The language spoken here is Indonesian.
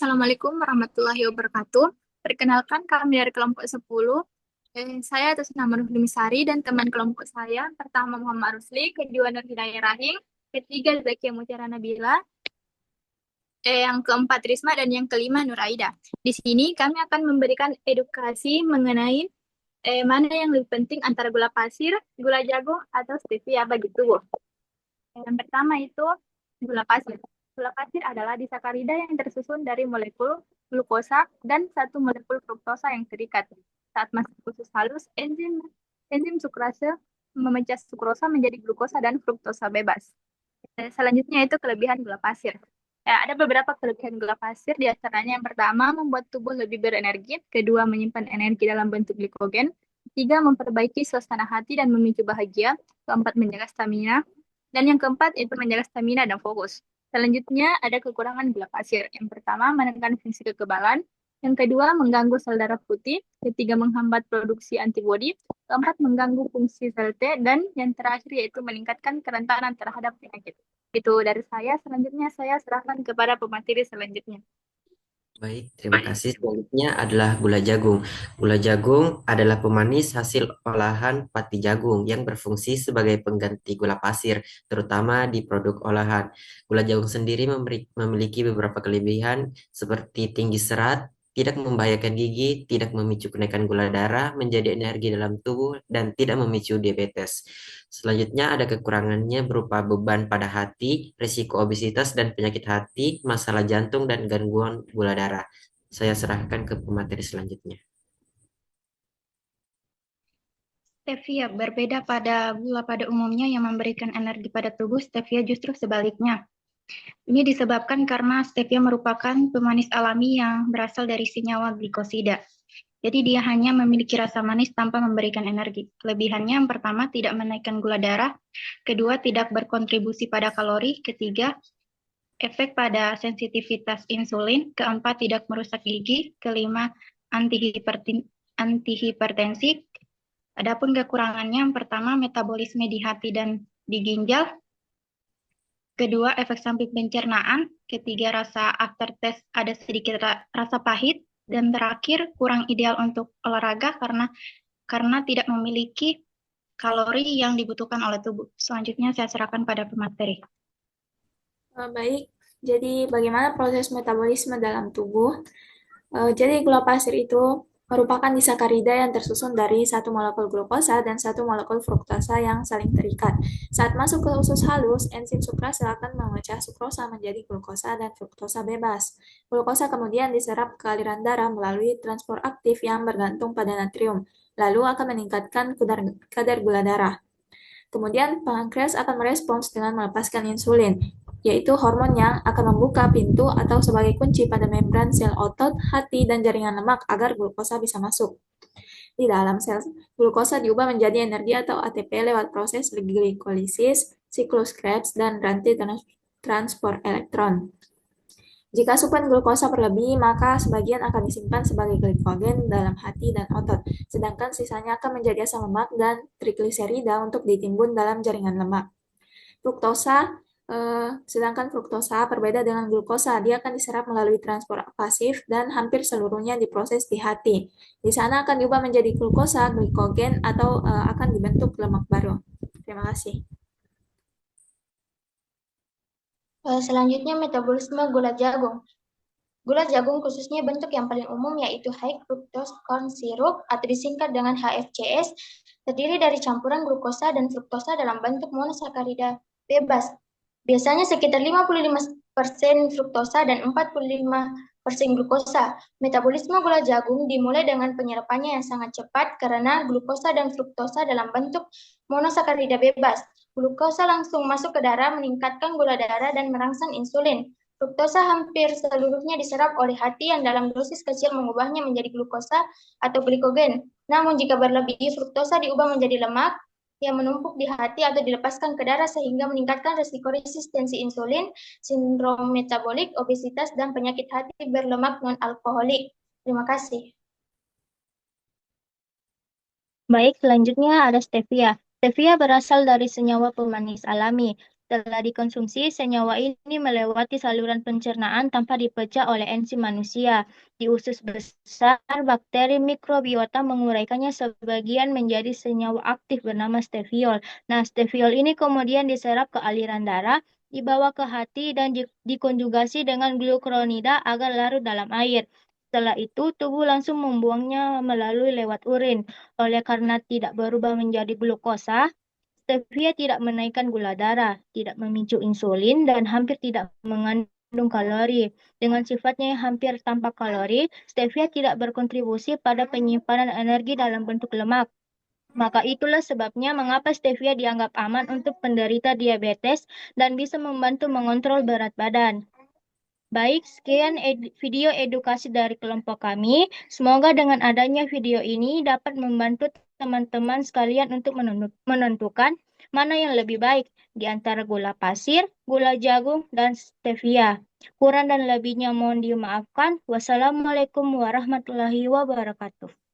Assalamualaikum warahmatullahi wabarakatuh. Perkenalkan kami dari kelompok 10. Saya atas nama Nuhli Sari dan teman kelompok saya. Pertama Muhammad Rusli, kedua Nur Hidayah Rahim, ketiga Zakia Mutiara Nabila, yang keempat Risma, dan yang kelima Nur Aida. Di sini kami akan memberikan edukasi mengenai mana yang lebih penting antara gula pasir, gula jagung, atau stevia begitu. Yang pertama itu gula pasir. Gula pasir adalah disakarida yang tersusun dari molekul glukosa dan satu molekul fruktosa yang terikat. Saat masuk usus halus, enzim enzim sukrase memecah sukrosa menjadi glukosa dan fruktosa bebas. Selanjutnya itu kelebihan gula pasir. Ya, ada beberapa kelebihan gula pasir, di antaranya yang pertama membuat tubuh lebih berenergi, kedua menyimpan energi dalam bentuk glikogen, ketiga memperbaiki suasana hati dan memicu bahagia, keempat menjaga stamina, dan yang keempat itu menjaga stamina dan fokus. Selanjutnya ada kekurangan gula pasir. Yang pertama menekan fungsi kekebalan, yang kedua mengganggu sel darah putih, ketiga menghambat produksi antibodi, keempat mengganggu fungsi sel T, dan yang terakhir yaitu meningkatkan kerentanan terhadap penyakit. Itu dari saya. Selanjutnya saya serahkan kepada pemateri selanjutnya. Baik, terima kasih. Selanjutnya adalah gula jagung. Gula jagung adalah pemanis hasil olahan pati jagung yang berfungsi sebagai pengganti gula pasir, terutama di produk olahan. Gula jagung sendiri memiliki beberapa kelebihan seperti tinggi serat, tidak membahayakan gigi, tidak memicu kenaikan gula darah, menjadi energi dalam tubuh, dan tidak memicu diabetes. Selanjutnya ada kekurangannya berupa beban pada hati, risiko obesitas dan penyakit hati, masalah jantung dan gangguan gula darah. Saya serahkan ke pemateri selanjutnya. Stevia berbeda pada gula pada umumnya yang memberikan energi pada tubuh, stevia justru sebaliknya. Ini disebabkan karena stevia merupakan pemanis alami yang berasal dari senyawa glikosida. Jadi dia hanya memiliki rasa manis tanpa memberikan energi. Kelebihannya yang pertama tidak menaikkan gula darah, kedua tidak berkontribusi pada kalori, ketiga efek pada sensitivitas insulin, keempat tidak merusak gigi, kelima antihipertensi. Adapun kekurangannya yang pertama metabolisme di hati dan di ginjal, kedua efek samping pencernaan, ketiga rasa aftertaste ada sedikit rasa pahit, dan terakhir kurang ideal untuk olahraga karena tidak memiliki kalori yang dibutuhkan oleh tubuh. Selanjutnya saya serahkan pada pemateri. Baik, jadi bagaimana proses metabolisme dalam tubuh? Jadi gula pasir itu merupakan disakarida yang tersusun dari satu molekul glukosa dan satu molekul fruktosa yang saling terikat. Saat masuk ke usus halus, enzim sukrase akan memecah sukrosa menjadi glukosa dan fruktosa bebas. Glukosa kemudian diserap ke aliran darah melalui transport aktif yang bergantung pada natrium, lalu akan meningkatkan kadar gula darah. Kemudian pankreas akan merespons dengan melepaskan insulin, yaitu hormon yang akan membuka pintu atau sebagai kunci pada membran sel otot, hati, dan jaringan lemak agar glukosa bisa masuk. Di dalam sel, glukosa diubah menjadi energi atau ATP lewat proses glikolisis, siklus Krebs, dan rantai transport elektron. Jika asupan glukosa berlebih, maka sebagian akan disimpan sebagai glikogen dalam hati dan otot, sedangkan sisanya akan menjadi asam lemak dan trigliserida untuk ditimbun dalam jaringan lemak. Fruktosa, sedangkan fruktosa berbeda dengan glukosa, dia akan diserap melalui transport pasif dan hampir seluruhnya diproses di hati. Di sana akan diubah menjadi glukosa, glikogen, atau akan dibentuk lemak baru. Terima kasih. Selanjutnya metabolisme gula jagung. Gula jagung khususnya bentuk yang paling umum yaitu high fructose corn syrup atau disingkat dengan HFCS, terdiri dari campuran glukosa dan fruktosa dalam bentuk monosakarida bebas. Biasanya sekitar 55% fruktosa dan 45% glukosa. Metabolisme gula jagung dimulai dengan penyerapannya yang sangat cepat karena glukosa dan fruktosa dalam bentuk monosakarida bebas. Glukosa langsung masuk ke darah meningkatkan gula darah dan merangsang insulin. Fruktosa hampir seluruhnya diserap oleh hati yang dalam dosis kecil mengubahnya menjadi glukosa atau glikogen. Namun jika berlebih, fruktosa diubah menjadi lemak yang menumpuk di hati atau dilepaskan ke darah sehingga meningkatkan risiko resistensi insulin, sindrom metabolik, obesitas, dan penyakit hati berlemak non-alkoholik. Terima kasih. Baik, selanjutnya ada stevia. Stevia berasal dari senyawa pemanis alami. Setelah dikonsumsi, senyawa ini melewati saluran pencernaan tanpa dipecah oleh enzim manusia. Di usus besar, bakteri mikrobiota menguraikannya sebagian menjadi senyawa aktif bernama steviol. Nah, steviol ini kemudian diserap ke aliran darah, dibawa ke hati, dan dikonjugasi dengan glukuronida agar larut dalam air. Setelah itu, tubuh langsung membuangnya melalui lewat urin. Oleh karena tidak berubah menjadi glukosa, stevia tidak menaikkan gula darah, tidak memicu insulin, dan hampir tidak mengandung kalori. Dengan sifatnya yang hampir tanpa kalori, stevia tidak berkontribusi pada penyimpanan energi dalam bentuk lemak. Maka itulah sebabnya mengapa stevia dianggap aman untuk penderita diabetes dan bisa membantu mengontrol berat badan. Baik, sekian video edukasi dari kelompok kami. Semoga dengan adanya video ini dapat membantu teman-teman sekalian untuk menentukan mana yang lebih baik di antara gula pasir, gula jagung, dan stevia. Kurang dan lebihnya mohon dimaafkan. Wassalamualaikum warahmatullahi wabarakatuh.